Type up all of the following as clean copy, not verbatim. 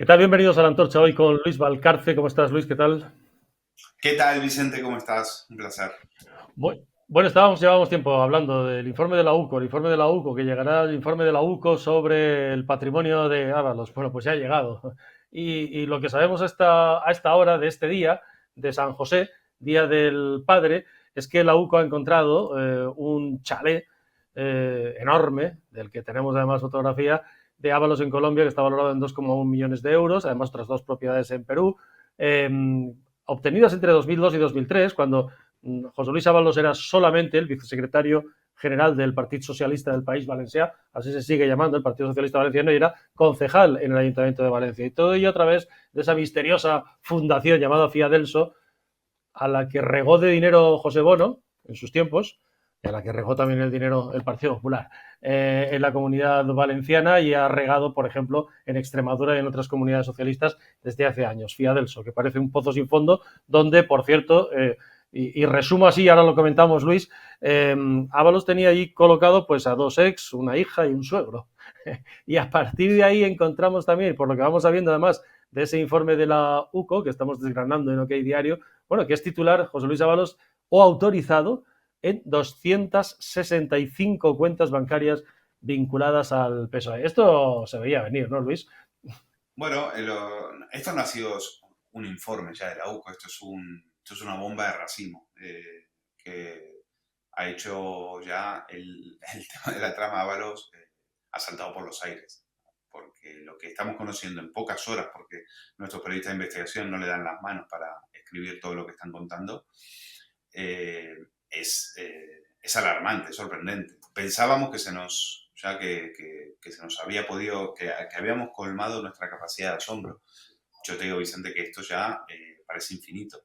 ¿Qué tal? Bienvenidos a la Antorcha hoy con Luis Valcarce. ¿Cómo estás, Luis? ¿Qué tal? ¿Qué tal, Vicente? ¿Cómo estás? Un placer. Bueno, llevábamos tiempo hablando del informe de la UCO, el informe de la UCO, que llegará el informe de la UCO sobre el patrimonio de Ábalos. Bueno, pues ya ha llegado. Y lo que sabemos a esta hora de este día, de San José, Día del Padre, es que la UCO ha encontrado un chalet enorme, del que tenemos además fotografía, de Ábalos en Colombia, que está valorado en 2,1 millones de euros, además otras dos propiedades en Perú, eh, obtenidas entre 2002 y 2003, cuando José Luis Ábalos era solamente el vicesecretario general del Partido Socialista del País Valencià, así se sigue llamando el Partido Socialista Valenciano, y era concejal en el Ayuntamiento de Valencia. Y todo ello a través de esa misteriosa fundación llamada Fiadelso, a la que regó de dinero José Bono en sus tiempos, y a la que regó también el dinero el Partido Popular en la comunidad valenciana, y ha regado, por ejemplo, en Extremadura y en otras comunidades socialistas desde hace años. Fiadelso, que parece un pozo sin fondo, donde, por cierto, y resumo así, ahora lo comentamos, Luis, Ábalos tenía allí colocado pues a dos ex, una hija y un suegro. Y a partir de ahí encontramos también, por lo que vamos sabiendo además de ese informe de la UCO, que estamos desgranando en OK Diario, bueno, que es titular José Luis Ábalos o autorizado en 265 cuentas bancarias vinculadas al PSOE. Esto se veía venir, ¿no, Luis? Bueno, esto no ha sido un informe ya de la UCO, esto es una bomba de racimo que ha hecho ya el tema de la trama Ábalos ha saltado por los aires. Porque lo que estamos conociendo en pocas horas, porque nuestros periodistas de investigación no le dan las manos para escribir todo lo que están contando, eh, es alarmante, es sorprendente. Pensábamos que se nos, ya que se nos había podido, que habíamos colmado nuestra capacidad de asombro. Yo te digo, Vicente, que esto ya parece infinito.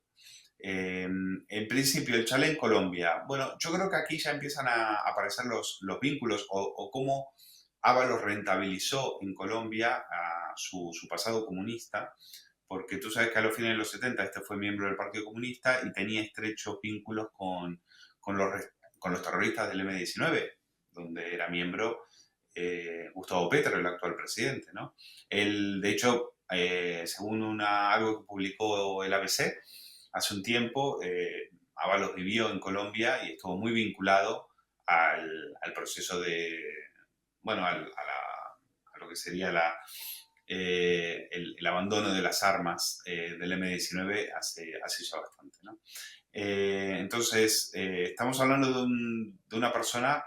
En principio, el chalet en Colombia. Bueno, yo creo que aquí ya empiezan a aparecer los vínculos o cómo Ábalos rentabilizó en Colombia a su pasado comunista, porque tú sabes que a los fines de los 70 este fue miembro del Partido Comunista y tenía estrechos vínculos con, los, con los terroristas del M-19, donde era miembro Gustavo Petro, el actual presidente, ¿no? Él, de hecho, según algo que publicó el ABC hace un tiempo, Ábalos vivió en Colombia y estuvo muy vinculado al proceso de, bueno, a lo que sería el abandono de las armas del M-19 hace ya bastante, ¿no? Entonces, estamos hablando de una persona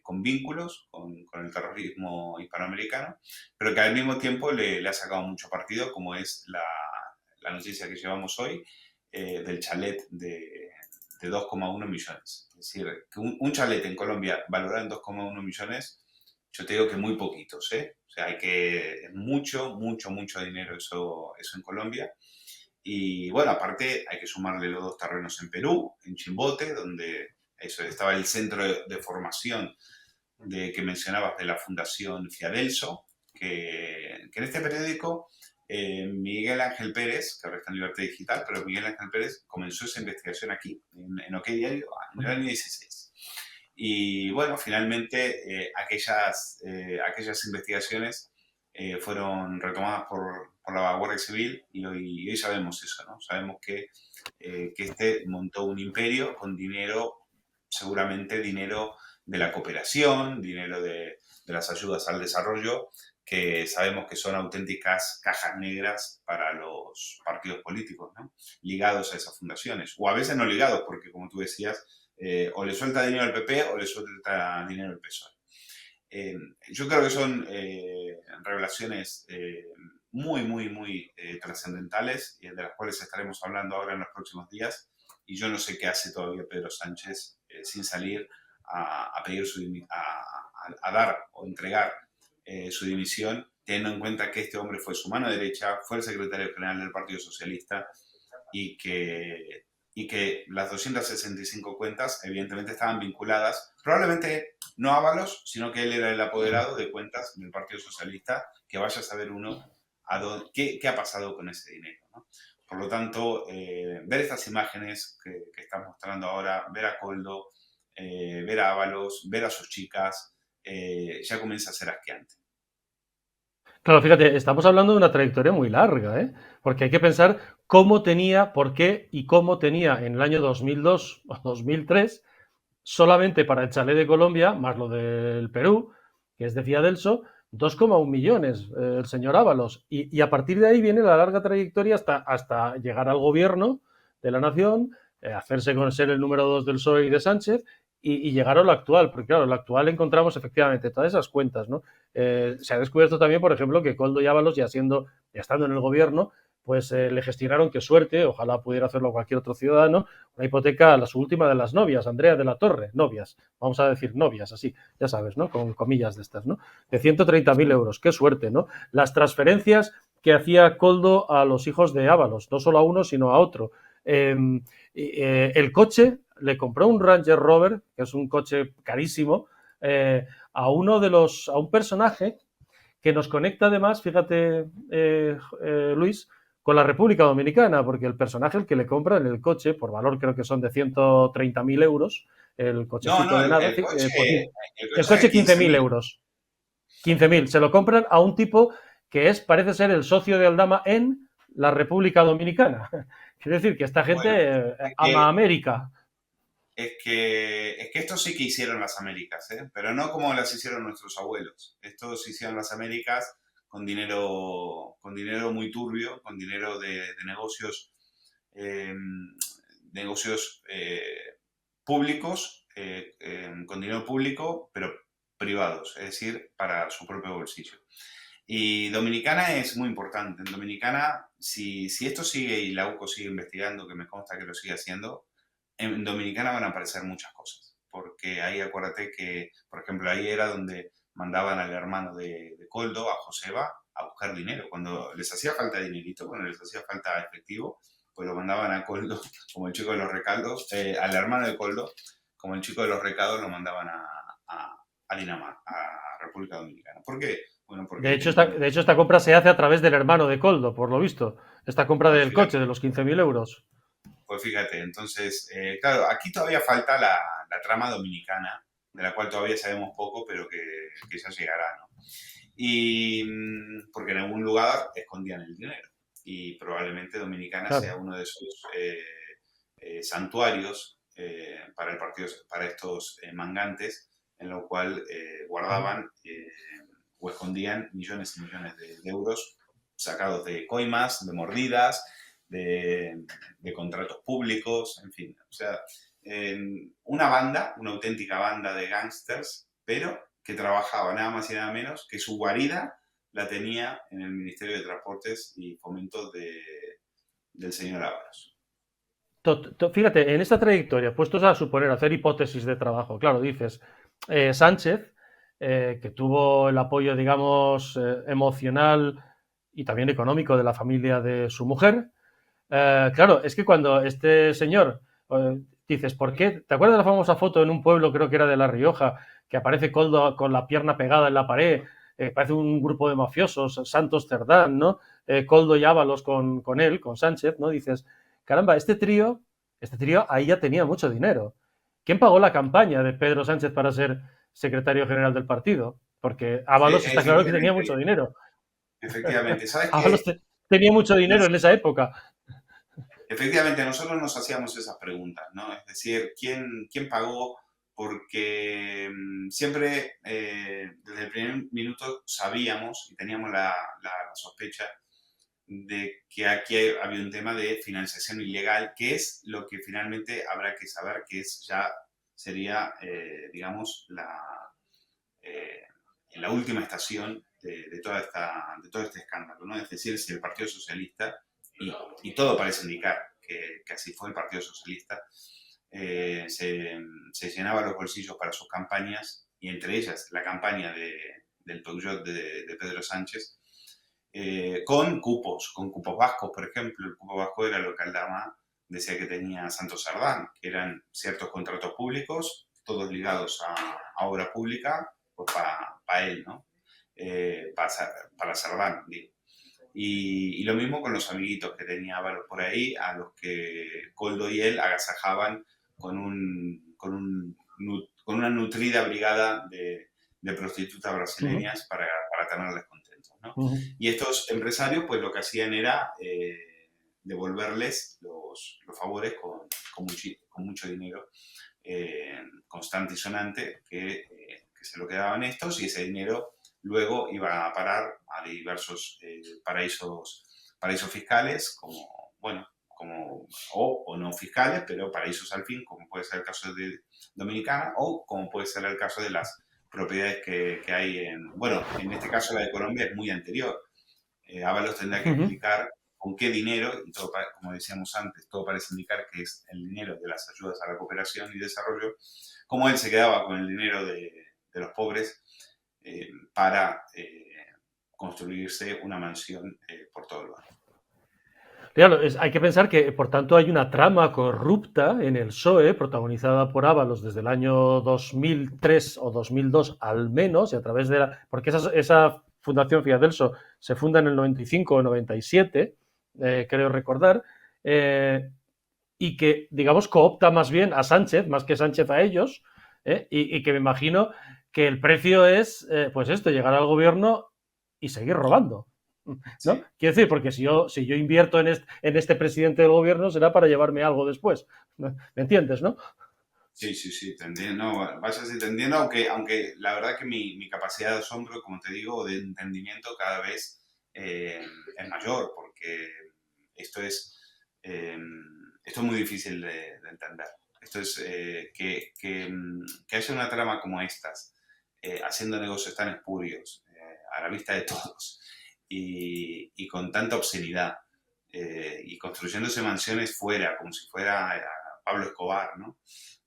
con vínculos con el terrorismo hispanoamericano, pero que al mismo tiempo le ha sacado mucho partido, como es la noticia que llevamos hoy del chalet de 2,1 millones. Es decir, que un chalet en Colombia valorado en 2,1 millones, yo te digo que muy poquitos, ¿eh? O sea, es mucho, mucho, mucho dinero eso en Colombia. Y bueno, aparte hay que sumarle los dos terrenos en Perú, en Chimbote, donde eso, estaba el centro de formación que mencionabas de la Fundación Fiadelso, que en este periódico Miguel Ángel Pérez, que ahora está en Libertad Digital, pero Miguel Ángel Pérez comenzó esa investigación aquí, en OK Diario, en el año 16. Y bueno, finalmente aquellas investigaciones fueron retomadas por la Guardia Civil y hoy sabemos eso, ¿no? Sabemos que este montó un imperio con dinero, seguramente dinero de la cooperación, dinero de las ayudas al desarrollo, que sabemos que son auténticas cajas negras para los partidos políticos, ¿no? Ligados a esas fundaciones, o a veces no ligados, porque como tú decías, o le suelta dinero al PP o le suelta dinero al PSOE. Yo creo que son revelaciones muy, muy, muy trascendentales y de las cuales estaremos hablando ahora en los próximos días. Y yo no sé qué hace todavía Pedro Sánchez sin salir a pedir a dar o entregar su dimisión, teniendo en cuenta que este hombre fue su mano derecha, fue el secretario general del Partido Socialista y que las 265 cuentas evidentemente estaban vinculadas, probablemente no a Ábalos, sino que él era el apoderado de cuentas del Partido Socialista, que vaya a saber uno qué ha pasado con ese dinero, ¿no? Por lo tanto, ver estas imágenes que están mostrando ahora, ver a Coldo, ver a Ábalos, ver a sus chicas, ya comienza a ser asqueante. Claro, fíjate, estamos hablando de una trayectoria muy larga, ¿eh? Porque hay que pensar cómo tenía, por qué y cómo tenía en el año 2002 o 2003, solamente para el chalet de Colombia, más lo del Perú, que es de Fiadelso, 2,1 millones el señor Ábalos. Y a partir de ahí viene la larga trayectoria hasta llegar al gobierno de la nación, hacerse con ser el número 2 del PSOE y de Sánchez, y llegar a lo actual, porque claro, en lo actual encontramos efectivamente todas esas cuentas, ¿no? Se ha descubierto también, por ejemplo, que Koldo y Ábalos, ya estando en el gobierno, pues le gestionaron, qué suerte, ojalá pudiera hacerlo cualquier otro ciudadano, una hipoteca a la su última de las novias, Andrea de la Torre, novias, vamos a decir novias, así, ya sabes, ¿no? Con comillas de estas, ¿no? De 130.000 euros, qué suerte, ¿no? Las transferencias que hacía Koldo a los hijos de Ábalos, no solo a uno, sino a otro. Eh, el coche, le compró un Ranger Rover, que es un coche carísimo, a un personaje que nos conecta además, fíjate, Luis, con la República Dominicana, porque el personaje el que le compra en el coche, por valor creo que son de 130.000 euros, el No, cochecito no, de nada, pues, el el coche es de coche 15 15.000 mil. euros. 15.000 se lo compran a un tipo que parece ser el socio de Aldama en la República Dominicana. Quiere decir que esta gente Bueno, es ama que América. es que esto sí que hicieron las Américas, ¿eh? Pero no como las hicieron nuestros abuelos. Estos hicieron las Américas con dinero muy turbio, con dinero de negocios, eh, negocios públicos, con dinero público, pero privados, es decir, para su propio bolsillo. Y Dominicana es muy importante. En Dominicana, si esto sigue y la UCO sigue investigando, que me consta que lo sigue haciendo, en Dominicana van a aparecer muchas cosas. Porque ahí acuérdate que, por ejemplo, ahí era donde mandaban al hermano de Coldo, a Joseba, a buscar dinero. Cuando les hacía falta dinerito, cuando les hacía falta efectivo, pues lo mandaban a Coldo, como el chico de los recaldos, al hermano de Coldo, como el chico de los recados, lo mandaban a Dinamarca, a República Dominicana. ¿Por qué? Bueno, porque De ahí hecho, tenían los... esta compra se hace a través del hermano de Coldo, por lo visto. Esta compra Pues del coche fíjate, de los 15.000 euros. pues fíjate. Entonces, claro, aquí todavía falta la trama dominicana, de la cual todavía sabemos poco, pero que ya llegará, ¿no? Y porque en algún lugar escondían el dinero. Y probablemente Dominicana sea Claro. uno de esos santuarios para, el partido, para estos mangantes, en lo cual guardaban o escondían millones y millones de euros sacados de coimas, de mordidas, de contratos públicos, en fin. O sea, una banda, una auténtica banda de gángsters, pero que trabajaba nada más y nada menos que su guarida la tenía en el Ministerio de Transportes y Fomento del señor Ábalos. Fíjate, en esta trayectoria, puestos a suponer, hacer hipótesis de trabajo, claro, dices, Sánchez, que tuvo el apoyo, digamos, emocional y también económico de la familia de su mujer. Claro, es que cuando este señor, dices, ¿por qué? ¿Te acuerdas de la famosa foto en un pueblo, creo que era de La Rioja, que aparece Coldo con la pierna pegada en la pared? Parece un grupo de mafiosos, Santos Cerdán, ¿no? Coldo y Ábalos con él, con Sánchez, ¿no? Dices, caramba, este trío ahí ya tenía mucho dinero. ¿Quién pagó la campaña de Pedro Sánchez para ser secretario general del partido? Porque Ábalos está claro que tenía mucho Efectivamente, dinero. efectivamente. ¿Sabes Ábalos qué? tenía mucho dinero Nos, en esa época. efectivamente, nosotros nos hacíamos esas preguntas, ¿no? Es decir, quién pagó? Porque siempre, desde el primer minuto, sabíamos y teníamos la sospecha de que aquí había un tema de financiación ilegal, que es lo que finalmente habrá que saber, que es ya sería, digamos, eh, la última estación de todo este escándalo, ¿no? Es decir, si el Partido Socialista, y todo parece indicar que así fue el Partido Socialista, se llenaba los bolsillos para sus campañas, y entre ellas la campaña del Peugeot de Pedro Sánchez, con cupos vascos, por ejemplo. El cupo vasco era lo que Aldama decía que tenía Santos Sardán, que eran ciertos contratos públicos, todos ligados a obra pública, pues para él, ¿no? Para Sardán, digo. Y lo mismo con los amiguitos que tenía Ábalos por ahí, a los que Coldo y él agasajaban con una nutrida brigada de prostitutas Uh -huh. brasileñas para tenerles contentos. ¿no? Ujú. Y estos empresarios, pues lo que hacían era devolverles los favores con mucho dinero constante y sonante que se lo quedaban estos, y ese dinero luego iba a parar a diversos paraísos fiscales, como, bueno, o no fiscales, pero paraísos al fin, como puede ser el caso de Dominicana, o como puede ser el caso de las propiedades que hay bueno, en este caso la de Colombia es muy anterior. Ábalos tendrá que Ujú. explicar con qué dinero, y todo, como decíamos antes, todo parece indicar que es el dinero de las ayudas a la cooperación y desarrollo, cómo él se quedaba con el dinero de los pobres para construirse una mansión por todo el mundo. Claro, hay que pensar que, por tanto, hay una trama corrupta en el PSOE, protagonizada por Ábalos desde el año 2003 o 2002 al menos, y a través de porque esa fundación Fiadelso se funda en el 95 o 97, creo recordar, eh, y que, digamos, coopta más bien a Sánchez, más que Sánchez a ellos, y que me imagino que el precio es, pues esto, llegar al gobierno y seguir robando. ¿No? Sí, Quiero decir, porque si yo invierto en este presidente del gobierno será para llevarme algo después. ¿Me entiendes, no? sí, sí, sí, te entiendo. No, vaya si te entiendo, aunque la verdad que mi capacidad de asombro, como te digo, de entendimiento cada vez es mayor, porque esto es, eh, esto es muy difícil de entender. Esto es que haya una trama como estas, haciendo negocios tan espurios, a la vista de todos, y con tanta obscenidad, y construyéndose mansiones fuera, como si fuera Pablo Escobar, ¿no?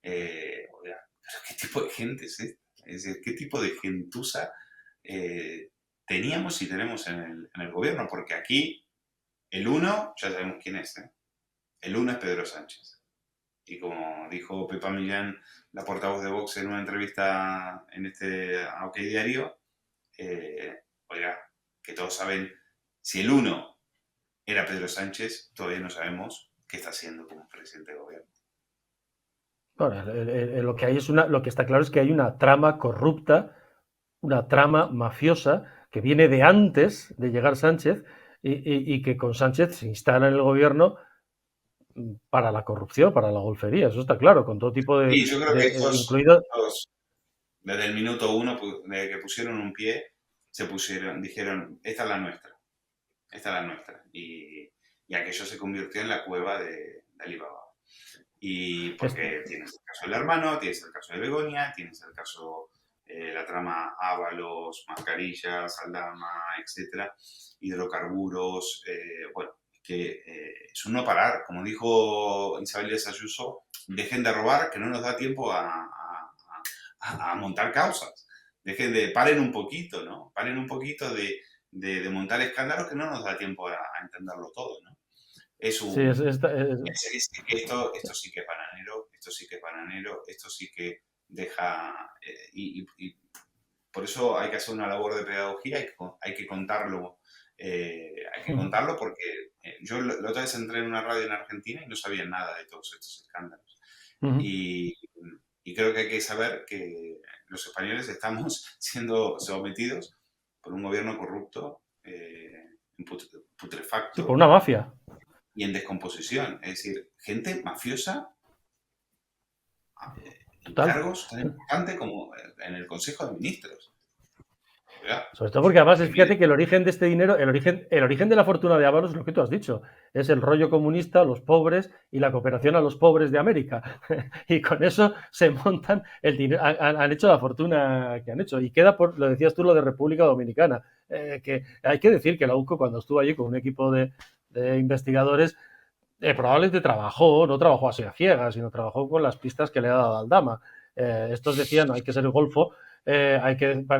Oiga, pero ¿qué tipo de gente es esta? Es decir, ¿qué tipo de gentuza eh, teníamos y tenemos en el gobierno? Porque aquí el uno, ya sabemos quién es, ¿eh? El uno es Pedro Sánchez. Y como dijo Pepa Millán, la portavoz de Vox, en una entrevista en este OK Diario, oiga, que todos saben, si el uno era Pedro Sánchez, todavía no sabemos qué está haciendo como presidente de gobierno. Bueno, lo que hay lo que está claro es que hay una trama corrupta, una trama mafiosa que viene de antes de llegar Sánchez y que con Sánchez se instala en el gobierno para la corrupción, para la golfería, eso está claro, con todo tipo de, Y yo creo que incluido. desde el minuto uno, desde que pusieron un pie, dijeron, esta es la nuestra, esta es la nuestra. Y aquello se convirtió en la cueva de Alibaba. Y porque tienes el caso del hermano, tienes el caso de Begoña, tienes el caso, la trama Ábalos, mascarillas, Aldama, etcétera, hidrocarburos, bueno, que es un no parar. Como dijo Isabel Díaz Ayuso, dejen de robar, que no nos da tiempo a montar causas. Paren un poquito, ¿no? Paren un poquito de montar escándalos, que no nos da tiempo a entenderlo todo, ¿no? Es Sí, un, esto sí que es bananero, esto sí que es bananero, esto sí que deja... y por eso hay que hacer una labor de pedagogía, hay que contarlo, porque yo la otra vez entré en una radio en Argentina y no sabía nada de todos estos escándalos. Y, y creo que hay que saber que los españoles estamos siendo sometidos por un gobierno corrupto, sí, por putrefacto una mafia. y en descomposición. Es decir, gente mafiosa en Total. cargos tan importantes como en el Consejo de Ministros. ¿Verdad? Sobre todo porque además, Que fíjate mire, que el origen de este dinero, el origen de la fortuna de Ábalos es lo que tú has dicho, es el rollo comunista, los pobres y la cooperación a los pobres de América. Y con eso se montan el dinero, han hecho la fortuna que han hecho. Y queda por, lo decías tú, lo de República Dominicana, que hay que decir que la UCO, cuando estuvo allí con un equipo de investigadores, probablemente no trabajó así a ciegas, sino trabajó con las pistas que le ha dado Aldama. Estos decían, no hay que ser el golfo, para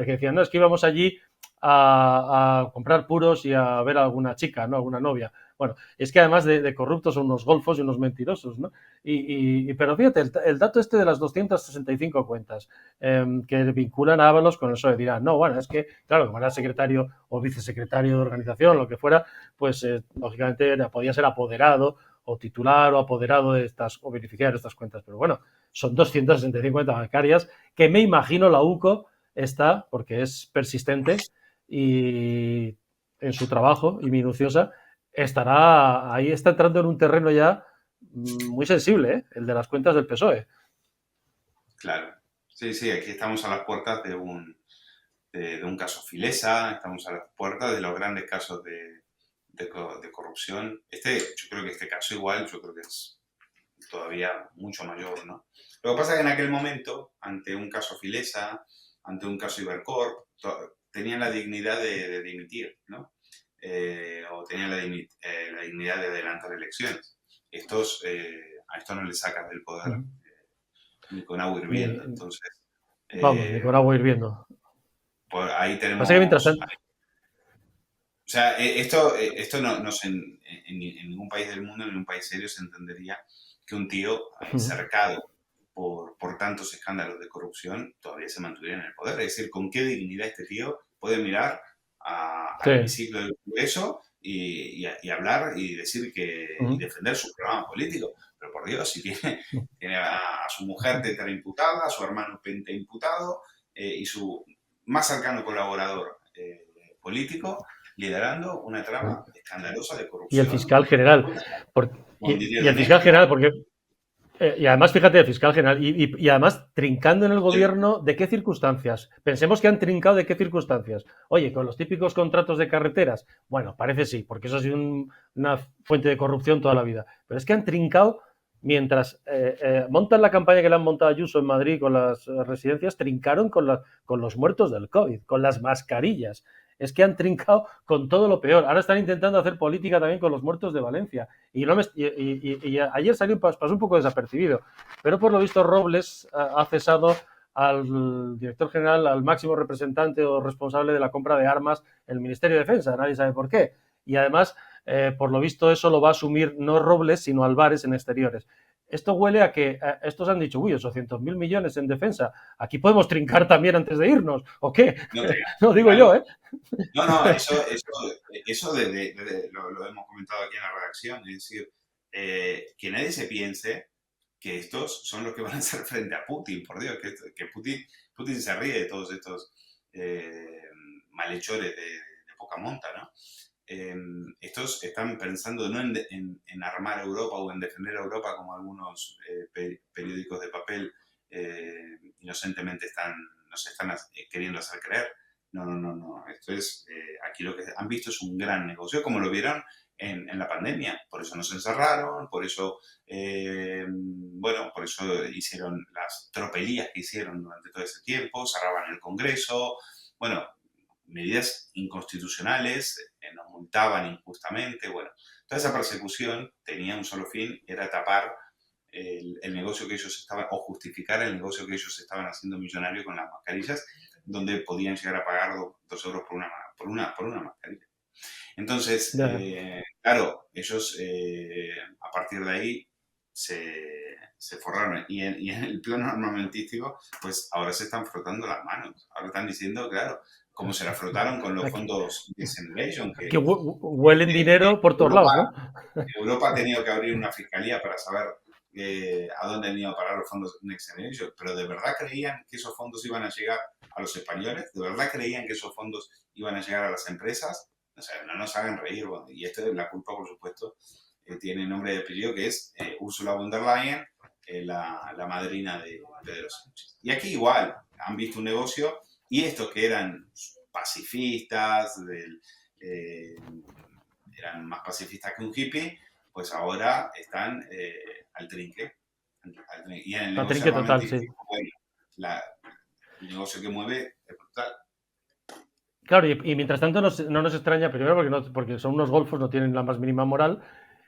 que decían, no, es que íbamos allí a comprar puros y a ver a alguna chica, ¿no? Alguna novia. Bueno, es que además de corruptos son unos golfos y unos mentirosos, ¿no? Pero fíjate, el dato este de las 265 cuentas que vinculan a Ábalos con el PSOE, dirán, no, bueno, es que, claro, como era secretario o vicesecretario de organización, lo que fuera, pues lógicamente podía ser apoderado o titular o apoderado de estas, o beneficiario de estas cuentas. Pero bueno, son 265 cuentas bancarias que me imagino la UCO está, porque es persistente, y en su trabajo y minuciosa, ahí está entrando en un terreno ya muy sensible, ¿eh? El de las cuentas del PSOE. Claro. Sí, sí, aquí estamos a las puertas de un caso Filesa, estamos a las puertas de los grandes casos de corrupción. Yo creo que este caso igual, yo creo que es todavía mucho mayor, ¿no? Lo que pasa es que en aquel momento, ante un caso Filesa, ante un caso Ibercorp, tenían la dignidad de dimitir, ¿no? O tenían la dignidad de adelantar elecciones. A estos no les sacas del poder ni con agua Ni, hirviendo. Entonces, vamos, ni eh, con agua hirviendo. pues ahí Pasa que mientras tenemos. tanto. O sea, esto no en ningún país del mundo, en ningún país serio, se entendería que un tío cercado por tantos escándalos de corrupción todavía se mantuviera en el poder. Es decir, ¿con qué dignidad este tío puede mirar al Sí. hemiciclo del Congreso y hablar y decir y defender su programa político? Pero por Dios, si tiene a su mujer tetraimputada, a su hermano pentaimputado y su más cercano colaborador político liderando una trama escandalosa de Y el corrupción fiscal general. con Y dinero el fiscal negro. general, porque y además, fíjate, el fiscal general, y además trincando en el gobierno, ¿de qué circunstancias? Pensemos que han trincado de qué circunstancias. Oye, con los típicos contratos de carreteras, bueno, parece sí, porque eso ha sido una fuente de corrupción toda la vida. Pero es que han trincado mientras montan la campaña que le han montado a Ayuso en Madrid con las residencias, trincaron con los muertos del COVID, con las mascarillas. Es que han trincado con todo lo peor. Ahora están intentando hacer política también con los muertos de Valencia. Y ayer pasó un poco desapercibido, pero por lo visto Robles ha cesado al director general, al máximo representante o responsable de la compra de armas en el Ministerio de Defensa. Nadie sabe por qué. Y además, por lo visto, eso lo va a asumir no Robles, sino Álvarez en exteriores. Esto huele a que estos han dicho, uy, 800.000 millones en defensa, aquí podemos trincar también antes de irnos, ¿o qué? No te No digo yo, claro. ¿eh? No, eso lo hemos comentado aquí en la redacción, es decir, que nadie se piense que estos son los que van a hacer frente a Putin, por Dios, que Putin se ríe de todos estos malhechores de poca monta, ¿no? Estos están pensando no en armar Europa o en defender a Europa como algunos periódicos de papel inocentemente nos están queriendo hacer creer. No. Esto es, aquí lo que han visto es un gran negocio, como lo vieron en la pandemia. Por eso nos encerraron, por eso, por eso hicieron las tropelías que hicieron durante todo ese tiempo, cerraban el Congreso, bueno, medidas inconstitucionales, nos multaban injustamente, bueno, toda esa persecución tenía un solo fin, era tapar el negocio que ellos estaban, o justificar el negocio que ellos estaban haciendo millonario con las mascarillas, donde podían llegar a pagar 2 euros por una mascarilla. Entonces, claro, ellos a partir de ahí se forraron. Y en el plano armamentístico, pues ahora se están frotando las manos. Ahora están diciendo, claro, como se la frotaron con los Aquí, fondos Next Generation, que huelen dinero por todos Europa, lados, ¿no? Europa ha tenido que abrir una fiscalía para saber a dónde han ido a parar los fondos Next Generation. Pero ¿de verdad creían que esos fondos iban a llegar a los españoles? ¿De verdad creían que esos fondos iban a llegar a las empresas? O sea, no nos hagan reír. Bueno, y esto es la culpa, por supuesto, tiene nombre y apellido, que es Ursula von der Leyen, la madrina de Pedro Sánchez. Y aquí igual, han visto un negocio y estos que eran pacifistas, eran más pacifistas que un hippie, pues ahora están al trinque. Y en el negocio Trinque total, sí. armamentístico, bueno, el negocio que mueve es brutal. Claro, y mientras tanto no nos extraña, primero porque son unos golfos, no tienen la más mínima moral,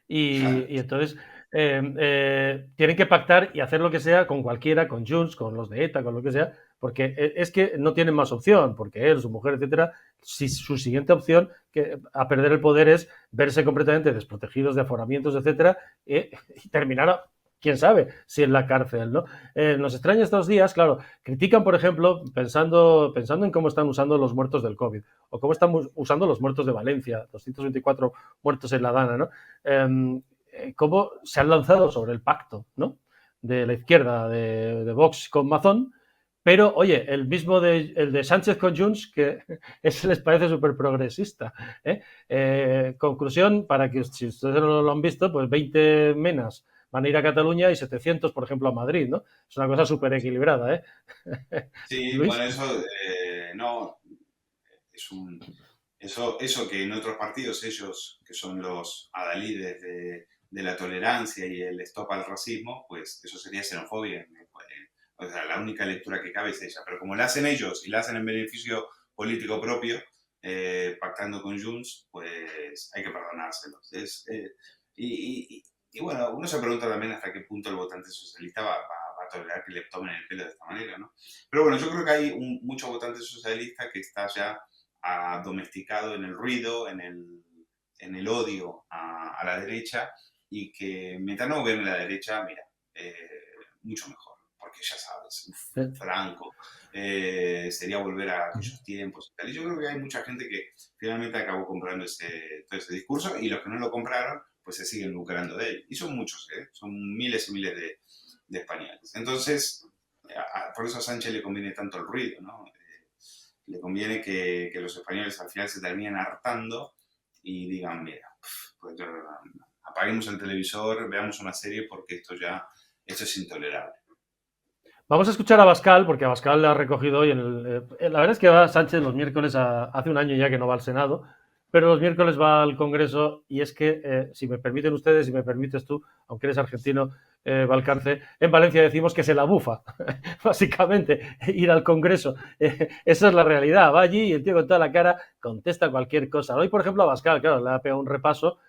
y entonces tienen que pactar y hacer lo que sea con cualquiera, con Junts, con los de ETA, con lo que sea, porque es que no tienen más opción, porque él, su mujer, etcétera, si su siguiente opción a perder el poder es verse completamente desprotegidos de aforamientos, etcétera, y terminar, quién sabe, si en la cárcel, ¿no? Nos extraña estos días, claro, critican, por ejemplo, pensando en cómo están usando los muertos del COVID, o cómo están usando los muertos de Valencia, 224 muertos en la Dana, ¿no? Cómo se han lanzado sobre el pacto, ¿no? De la izquierda, de Vox con Mazón, Pero, oye, el de Sánchez con Junts, que ese les parece súper progresista. Conclusión, para que si ustedes no lo han visto, pues 20 menas van a ir a Cataluña y 700, por ejemplo, a Madrid, ¿no? Es una cosa súper equilibrada, ¿eh? Sí, bueno, Luis. eso no es un eso que en otros partidos ellos, que son los adalides de la tolerancia y el stop al racismo, pues eso sería xenofobia. O sea, la única lectura que cabe es ella. Pero como la hacen ellos y la hacen en beneficio político propio, pactando con Junts, pues hay que perdonárselos. Y bueno, uno se pregunta también hasta qué punto el votante socialista va a tolerar que le tomen el pelo de esta manera, ¿no? Pero bueno, yo creo que hay mucho votante socialista que está ya domesticado en el ruido, en el odio a la derecha y que mientras no gobiernen la derecha, mira, mucho mejor, porque ya sabes, Franco, sería volver a aquellos tiempos y tal. Y yo creo que hay mucha gente que finalmente acabó comprando todo ese discurso y los que no lo compraron, pues se siguen lucrando de él. Y son muchos, son miles y miles de españoles. Entonces, por eso a Sánchez le conviene tanto el ruido, ¿no? Le conviene que los españoles al final se terminen hartando y digan, mira, pues apaguemos el televisor, veamos una serie porque esto es intolerable. Vamos a escuchar a Abascal, porque Abascal le ha recogido hoy. La verdad es que va Sánchez los miércoles, hace un año ya que no va al Senado, pero los miércoles va al Congreso y es que, si me permiten ustedes, si me permites tú, aunque eres argentino, Valcarce, en Valencia decimos que se la bufa, básicamente, ir al Congreso. Esa es la realidad. Va allí y el tío con toda la cara contesta cualquier cosa. Hoy, por ejemplo, Abascal, claro, le ha pegado un repaso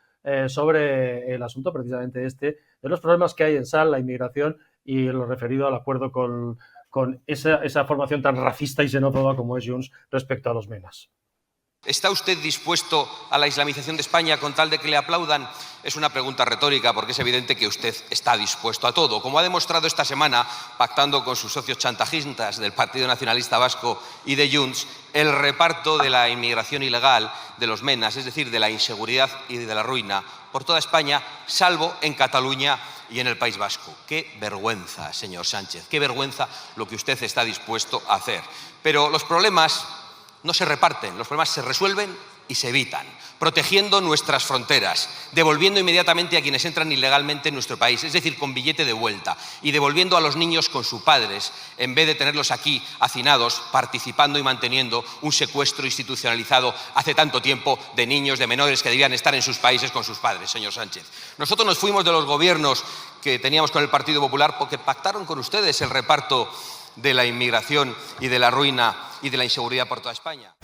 sobre el asunto precisamente de los problemas que hay en SAL, la inmigración y lo referido al acuerdo con esa formación tan racista y xenófoba como es Junts respecto a los menas. ¿Está usted dispuesto a la islamización de España con tal de que le aplaudan? Es una pregunta retórica porque es evidente que usted está dispuesto a todo. Como ha demostrado esta semana, pactando con sus socios chantajistas del Partido Nacionalista Vasco y de Junts, el reparto de la inmigración ilegal, de los menas, es decir, de la inseguridad y de la ruina, por toda España, salvo en Cataluña y en el País Vasco. Qué vergüenza, señor Sánchez, qué vergüenza lo que usted está dispuesto a hacer. Pero los problemas no se reparten, los problemas se resuelven y se evitan, protegiendo nuestras fronteras, devolviendo inmediatamente a quienes entran ilegalmente en nuestro país, es decir, con billete de vuelta, y devolviendo a los niños con sus padres, en vez de tenerlos aquí hacinados, participando y manteniendo un secuestro institucionalizado hace tanto tiempo de niños, de menores que debían estar en sus países con sus padres, señor Sánchez. Nosotros nos fuimos de los gobiernos que teníamos con el Partido Popular porque pactaron con ustedes el reparto de la inmigración y de la ruina y de la inseguridad por toda España.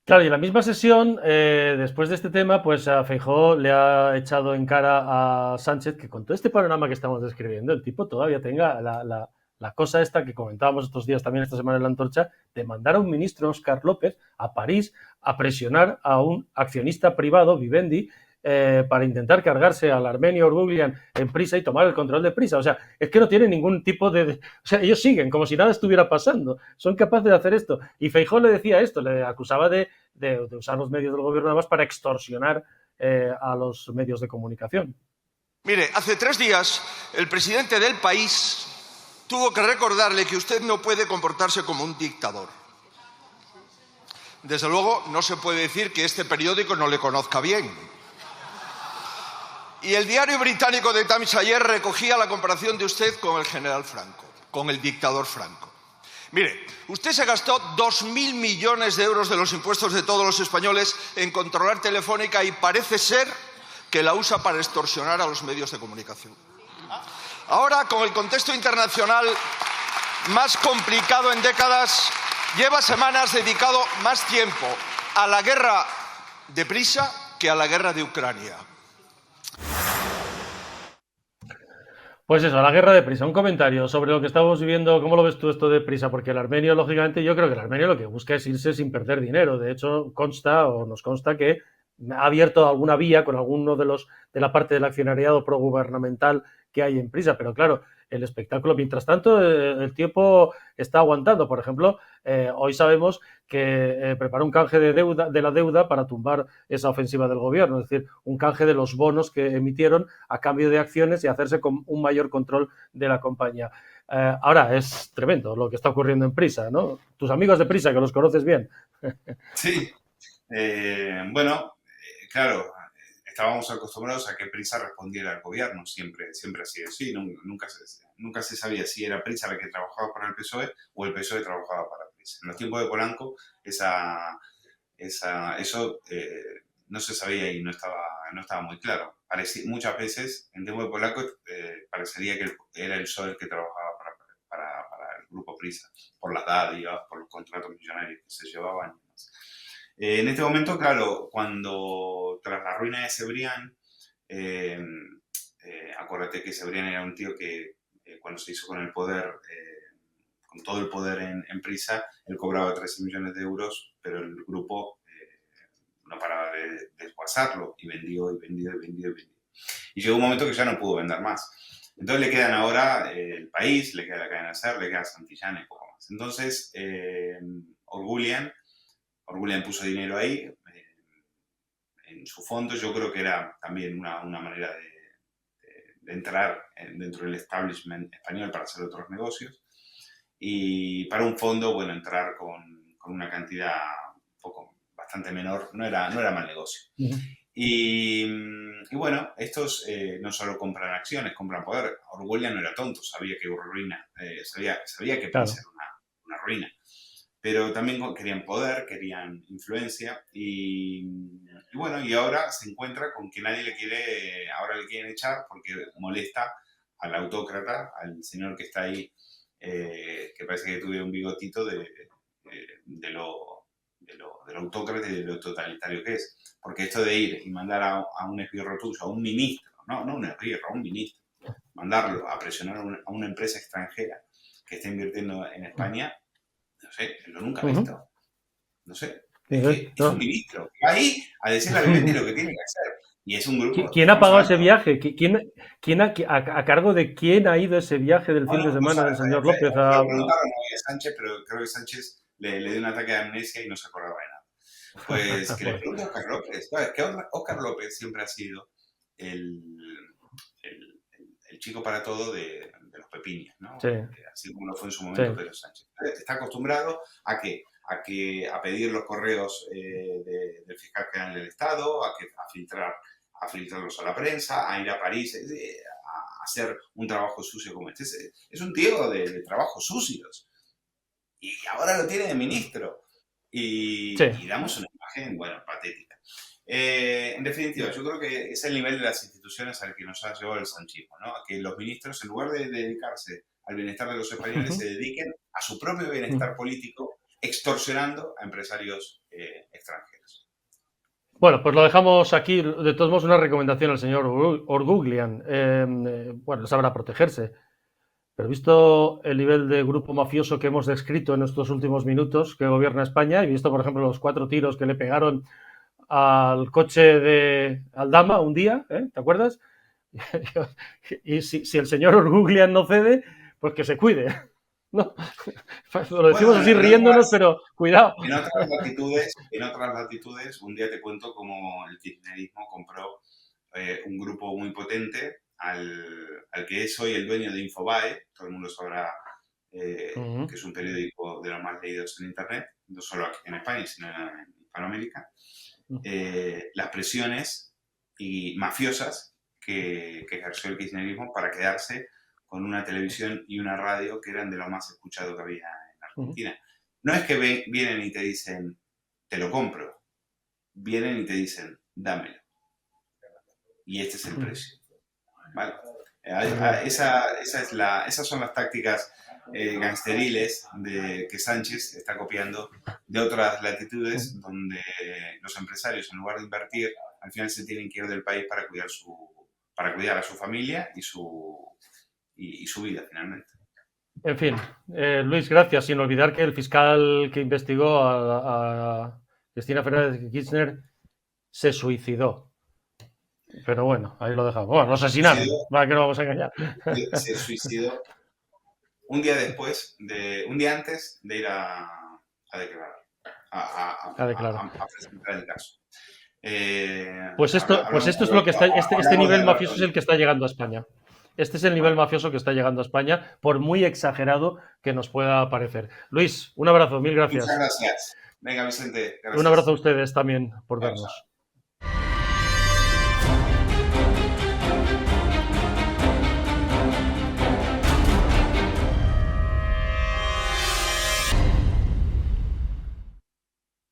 Claro, y en la misma sesión, después de este tema, pues a Feijóo le ha echado en cara a Sánchez que con todo este panorama que estamos describiendo, el tipo todavía tenga la cosa esta que comentábamos estos días también, esta semana en La Antorcha, de mandar a un ministro, Óscar López, a París a presionar a un accionista privado, Vivendi, para intentar cargarse al armenio Orbuglian en Prisa y tomar el control de Prisa. O sea, es que no tienen ningún tipo de... O sea, ellos siguen como si nada estuviera pasando. Son capaces de hacer esto. Y Feijóo le decía esto, le acusaba de usar los medios del gobierno además para extorsionar a los medios de comunicación. Mire, hace 3 días el presidente del país tuvo que recordarle que usted no puede comportarse como un dictador. Desde luego, no se puede decir que este periódico no le conozca bien. Y el diario británico The Times ayer recogía la comparación de usted con el general Franco, con el dictador Franco. Mire, usted se gastó 2.000 millones de euros de los impuestos de todos los españoles en controlar Telefónica y parece ser que la usa para extorsionar a los medios de comunicación. Ahora, con el contexto internacional más complicado en décadas, lleva semanas dedicado más tiempo a la guerra de Prisa que a la guerra de Ucrania. Pues eso, la guerra de Prisa. Un comentario sobre lo que estamos viviendo. ¿Cómo lo ves tú esto de Prisa? Porque el armenio, lógicamente, yo creo que el armenio lo que busca es irse sin perder dinero. De hecho, nos consta que ha abierto alguna vía con alguno de la parte del accionariado progubernamental que hay en Prisa. Pero claro, el espectáculo, mientras tanto, el tiempo está aguantando. Por ejemplo, hoy sabemos que prepara un canje de la deuda para tumbar esa ofensiva del gobierno, es decir, un canje de los bonos que emitieron a cambio de acciones y hacerse con un mayor control de la compañía. Ahora, es tremendo lo que está ocurriendo en Prisa, ¿no? Tus amigos de Prisa, que los conoces bien. Sí, bueno, claro, estábamos acostumbrados a que Prisa respondiera al gobierno, siempre ha sido así, nunca se sabía si era Prisa la que trabajaba para el PSOE o el PSOE trabajaba para Prisa. En los tiempos de Polanco eso no se sabía y no estaba muy claro. Muchas veces, en tiempos de Polanco, parecería que era el PSOE el que trabajaba para el grupo Prisa, por las dádivas, por los contratos millonarios que se llevaban y demás. En este momento, claro, cuando tras la ruina de Cebrián, acuérdate que Cebrián era un tío que cuando se hizo con el poder, con todo el poder en Prisa, él cobraba 13 millones de euros, pero el grupo no paraba de desguazarlo y vendió. Y llegó un momento que ya no pudo vender más. Entonces le quedan ahora El País, le queda la cadena SER, le queda Santillana y poco más. Entonces, Orgulian puso dinero ahí, en su fondo. Yo creo que era también una manera de entrar dentro del establishment español para hacer otros negocios. Y para un fondo, bueno, entrar con una cantidad bastante menor, no era mal negocio. Uh-huh. Y bueno, estos no solo compran acciones, compran poder. Orgulian no era tonto, sabía que sabía que Prisa era una ruina. Pero también querían poder, querían influencia y bueno, y ahora se encuentra con que nadie ahora le quieren echar porque molesta al autócrata, al señor que está ahí, que parece que tuviera un bigotito de lo autócrata y de lo totalitario que es. Porque esto de ir y mandar a un esbirro tuyo, a un ministro, no un esbirro, a un ministro, mandarlo a presionar a una empresa extranjera que está invirtiendo en España, no sé, lo nunca he visto. No sé. Es un ministro que va ahí a decirle al cliente lo que tiene que hacer. Y es un grupo. ¿Quién ha pagado ese viaje? ¿A cargo de quién ha ido ese viaje del fin de semana del señor López? Lo preguntaron a Sánchez, pero creo que Sánchez le dio un ataque de amnesia y no se acordaba de nada. Pues que le pregunte a Óscar López. Que Óscar López siempre ha sido el chico para todo de los pepiños, ¿no? Sí. Así como lo fue en su momento Pedro Sánchez. Está acostumbrado a pedir los correos del fiscal general del Estado, a filtrarlos a la prensa, a ir a París, a hacer un trabajo sucio como este. Es un tío de trabajos sucios. Y ahora lo tiene de ministro. Y damos una imagen, bueno, patética. En definitiva, yo creo que es el nivel de las instituciones al que nos ha llevado el sanchismo, ¿no? A que los ministros, en lugar de dedicarse al bienestar de los españoles, se dediquen a su propio bienestar político, extorsionando a empresarios extranjeros. Bueno, pues lo dejamos aquí. De todos modos, una recomendación al señor Orgulian. Bueno, sabrá protegerse. Pero visto el nivel de grupo mafioso que hemos descrito en estos últimos minutos que gobierna España, y visto, por ejemplo, los 4 tiros que le pegaron al coche de Aldama un día, ¿te acuerdas? Y si el señor Orgulian no cede, pues que se cuide. No, lo decimos así riéndonos, pero cuidado. En otras latitudes, un día te cuento cómo el kirchnerismo compró un grupo muy potente al que es hoy el dueño de Infobae. Todo el mundo sabrá que es un periódico de los más leídos en Internet, no solo aquí en España, sino en Hispanoamérica. Las presiones mafiosas que ejerció el kirchnerismo para quedarse con una televisión y una radio que eran de lo más escuchado que había en Argentina. No es que vienen y te dicen, te lo compro. Vienen y te dicen, dámelo. Y este es el precio. ¿Vale? Esas son las tácticas gangsteriles que Sánchez está copiando de otras latitudes donde los empresarios, en lugar de invertir, al final se tienen que ir del país para cuidar a su familia y su vida, finalmente. En fin, Luis, gracias. Sin olvidar que el fiscal que investigó a Cristina Fernández de Kirchner se suicidó. Pero bueno, ahí lo dejamos. Bueno, lo asesinaron, para que no vamos a engañar. Se suicidó un día antes de ir a declarar, a presentar el caso. Pues esto es lo que está, este nivel mafioso es el que está llegando a España. Este es el nivel mafioso que está llegando a España, por muy exagerado que nos pueda parecer. Luis, un abrazo, mil gracias. Muchas gracias. Venga, Vicente. Gracias. Un abrazo a ustedes también por Chao, vernos. chao.